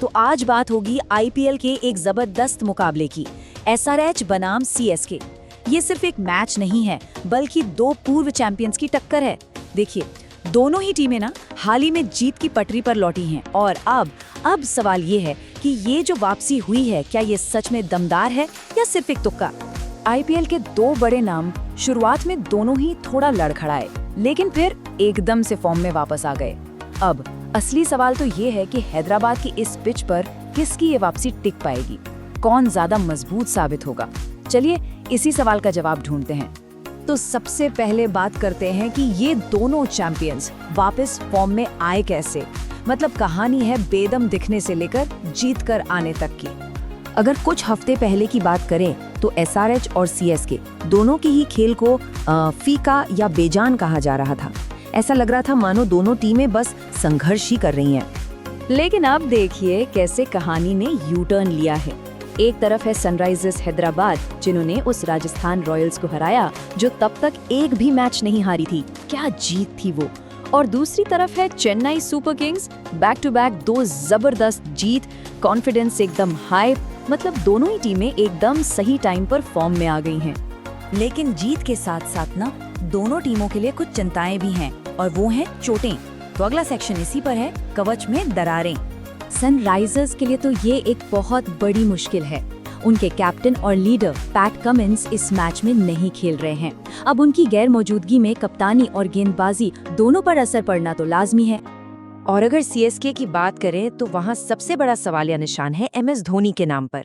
तो आज बात होगी आईपीएल के एक जबरदस्त मुकाबले की, एसआरएच बनाम सीएसके। ये सिर्फ एक मैच नहीं है, बल्कि दो पूर्व चैंपियंस की टक्कर है। देखिए, दोनों ही टीमें ना हाल ही में जीत की पटरी पर लौटी हैं और अब सवाल ये है कि ये जो वापसी हुई है, क्या ये सच में दमदार है या सिर्फ एक तुक्का। आईपीएल के दो बड़े नाम शुरुआत में दोनों ही थोड़ा लड़खड़ाए, लेकिन फिर एकदम से फॉर्म में वापस आ गए। अब असली सवाल तो ये है कि हैदराबाद की इस पिच पर किसकी ये वापसी टिक पाएगी, कौन ज्यादा मजबूत साबित होगा। चलिए इसी सवाल का जवाब ढूंढते हैं। तो सबसे पहले बात करते हैं कि ये दोनों चैंपियंस वापस फॉर्म में आए कैसे। मतलब कहानी है बेदम दिखने से लेकर जीत कर आने तक की। अगर कुछ हफ्ते पहले की बात करें तो एसआरएच और सीएसके दोनों की ही खेल को फीका या बेजान कहा जा रहा था। ऐसा लग रहा था मानो दोनों टीमें बस संघर्ष ही कर रही हैं। लेकिन अब देखिए कैसे कहानी ने यू टर्न लिया है। एक तरफ है सनराइजर्स हैदराबाद, जिन्होंने उस राजस्थान रॉयल्स को हराया जो तब तक एक भी मैच नहीं हारी थी। क्या जीत थी वो। और दूसरी तरफ है Chennai super kings, back to back दो जबरदस्त जीत, कॉन्फिडेंस एकदम हाई। मतलब दोनों ही टीमें एकदम सही टाइम पर फॉर्म में आ गई हैं। लेकिन जीत के साथ साथ ना दोनों टीमों के लिए कुछ चिंताएं भी हैं, और वो हैं चोटें। तो अगला सेक्शन इसी पर है, कवच में दरारें। सनराइजर्स के लिए तो ये एक बहुत बड़ी मुश्किल है। उनके कैप्टन और लीडर पैट कमिंस इस मैच में नहीं खेल रहे हैं। अब उनकी गैर मौजूदगी में कप्तानी और गेंदबाजी दोनों पर असर पड़ना तो लाजमी है। और अगर सीएसके की बात करें तो वहाँ सबसे बड़ा सवालिया निशान है एमएस धोनी के नाम पर।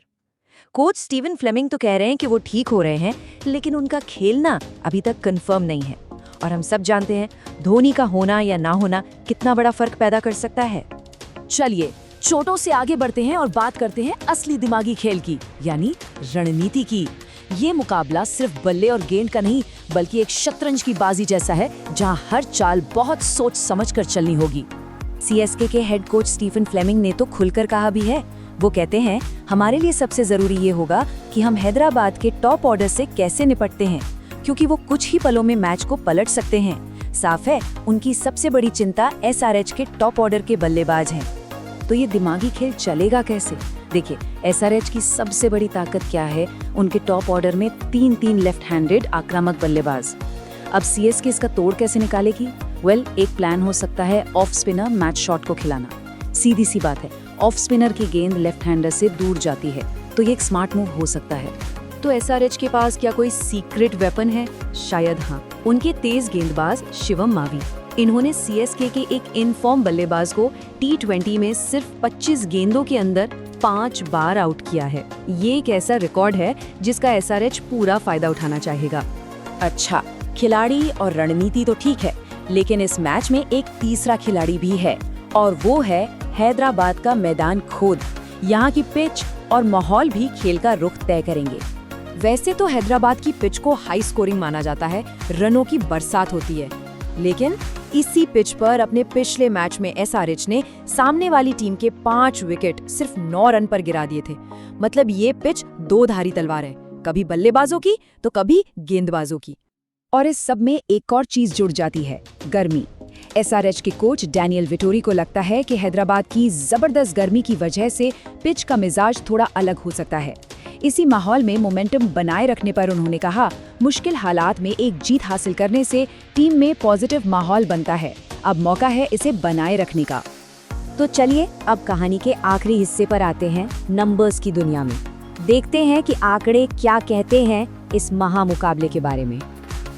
कोच स्टीवन फ्लेमिंग तो कह रहे हैं कि वो ठीक हो रहे हैं, लेकिन उनका खेलना अभी तक कंफर्म नहीं है। और हम सब जानते हैं धोनी का होना या ना होना कितना बड़ा फर्क पैदा कर सकता है। चलिए चोटों से आगे बढ़ते हैं और बात करते हैं असली दिमागी खेल की, यानी रणनीति की। ये मुकाबला सिर्फ बल्ले और गेंद का नहीं, बल्कि एक शतरंज की बाजी जैसा है, जहां हर चाल बहुत सोच समझकर चलनी होगी। सीएसके के हेड कोच स्टीफन फ्लेमिंग ने तो खुलकर कहा भी है। वो कहते हैं, हमारे लिए सबसे जरूरी ये होगा कि हम हैदराबाद के टॉप ऑर्डर से कैसे निपटते हैं, क्योंकि वो कुछ ही पलों में मैच को पलट सकते हैं। साफ है, उनकी सबसे बड़ी चिंता एसआरएच के टॉप ऑर्डर के बल्लेबाज हैं। तो ये दिमागी खेल चलेगा कैसे? देखिए, एसआरएच की सबसे बड़ी ताकत क्या है? उनके टॉप ऑर्डर में तीन लेफ्ट हैंडेड आक्रामक बल्लेबाज। अब सीएसके इसका तोड़ कैसे निकालेगी? एक प्लान हो सकता है ऑफ स्पिनर मैच शॉट को खिलाना। सीधी सी बात है, ऑफ स्पिनर की गेंद लेफ्ट हैंडर से दूर जाती है, तो ये एक स्मार्ट मूव हो सकता है। तो एसआरएच के पास क्या कोई सीक्रेट वेपन है? शायद हाँ, उनके तेज गेंदबाज शिवम मावी। इन्होंने सीएसके के एक इनफॉर्म बल्लेबाज को टी20 में सिर्फ 25 गेंदों के अंदर 5 बार आउट किया है। ये एक ऐसा रिकॉर्ड है जिसका एसआरएच पूरा फायदा उठाना चाहेगा। अच्छा, खिलाड़ी और रणनीति तो ठीक है, लेकिन इस मैच में एक तीसरा खिलाड़ी भी है, और वो है हैदराबाद का मैदान खुद। यहाँ की पिच और माहौल भी खेल का रुख तय करेंगे। वैसे तो हैदराबाद की पिच को हाई स्कोरिंग माना जाता है, रनों की बरसात होती है, लेकिन इसी पिच पर अपने पिछले मैच में एसआरएच ने सामने वाली टीम के 5 विकेट सिर्फ 9 रन पर गिरा दिए थे। मतलब ये पिच दो धारी तलवार है, कभी बल्लेबाजों की तो कभी गेंदबाजों की। और इस सब में एक और चीज जुड़ जाती है, गर्मी। एसआरएच के कोच डैनियल विटोरी को लगता है कि हैदराबाद की जबरदस्त गर्मी की वजह से पिच का मिजाज थोड़ा अलग हो सकता है। इसी माहौल में मोमेंटम बनाए रखने पर उन्होंने कहा, मुश्किल हालात में एक जीत हासिल करने से टीम में पॉजिटिव माहौल बनता है। अब मौका है इसे बनाए रखने का। तो चलिए अब कहानी के आखिरी हिस्से पर आते हैं, नंबर्स की दुनिया में। देखते हैं कि आंकड़े क्या कहते हैं इस महामुकाबले के बारे में।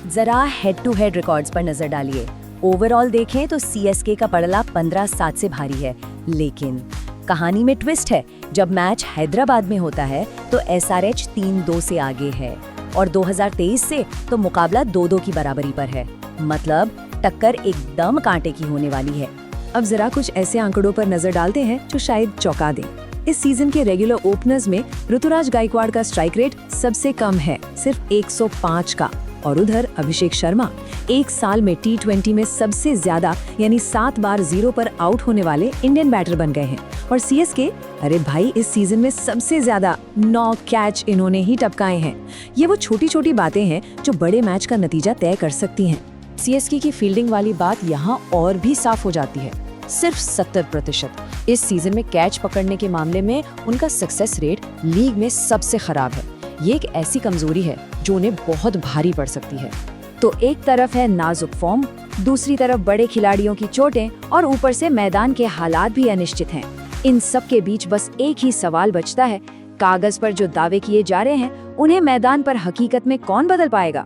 जरा हेड टू हेड रिकॉर्ड्स पर नजर डालिए। ओवरऑल देखें तो सीएसके का पड़ला 15-7 से भारी है, लेकिन कहानी में ट्विस्ट है। जब मैच हैदराबाद में होता है तो एसआरएच 3-2 से आगे है, और 2023 से तो मुकाबला 2-2 की बराबरी पर है। मतलब टक्कर एकदम कांटे की होने वाली है। अब जरा कुछ ऐसे आंकड़ों पर नजर डालते हैं जो शायद चौंका दें। इस सीजन के रेगुलर ओपनर्स में ऋतुराज गायकवाड़ का स्ट्राइक रेट सबसे कम है, सिर्फ 105 का। और उधर अभिषेक शर्मा एक साल में टी20 में सबसे ज्यादा यानी 7 बार 0 पर आउट होने वाले इंडियन बैटर बन गए हैं। और सीएसके, अरे भाई, इस सीजन में सबसे ज्यादा 9 कैच इन्होंने ही टपकाए हैं। ये वो छोटी छोटी बातें हैं जो बड़े मैच का नतीजा तय कर सकती हैं। सीएसके की फील्डिंग वाली बात यहाँ और भी साफ हो जाती है। सिर्फ 70%। इस सीजन में कैच पकड़ने के मामले में उनका सक्सेस रेट लीग में सबसे खराब है। ये एक ऐसी कमजोरी है जो उन्हें बहुत भारी पड़ सकती है। तो एक तरफ है नाजुक फॉर्म, दूसरी तरफ बड़े खिलाड़ियों की चोटें और ऊपर से मैदान के हालात भी अनिश्चित हैं। इन सब के बीच बस एक ही सवाल बचता है, कागज पर जो दावे किए जा रहे हैं उन्हें मैदान पर हकीकत में कौन बदल पाएगा।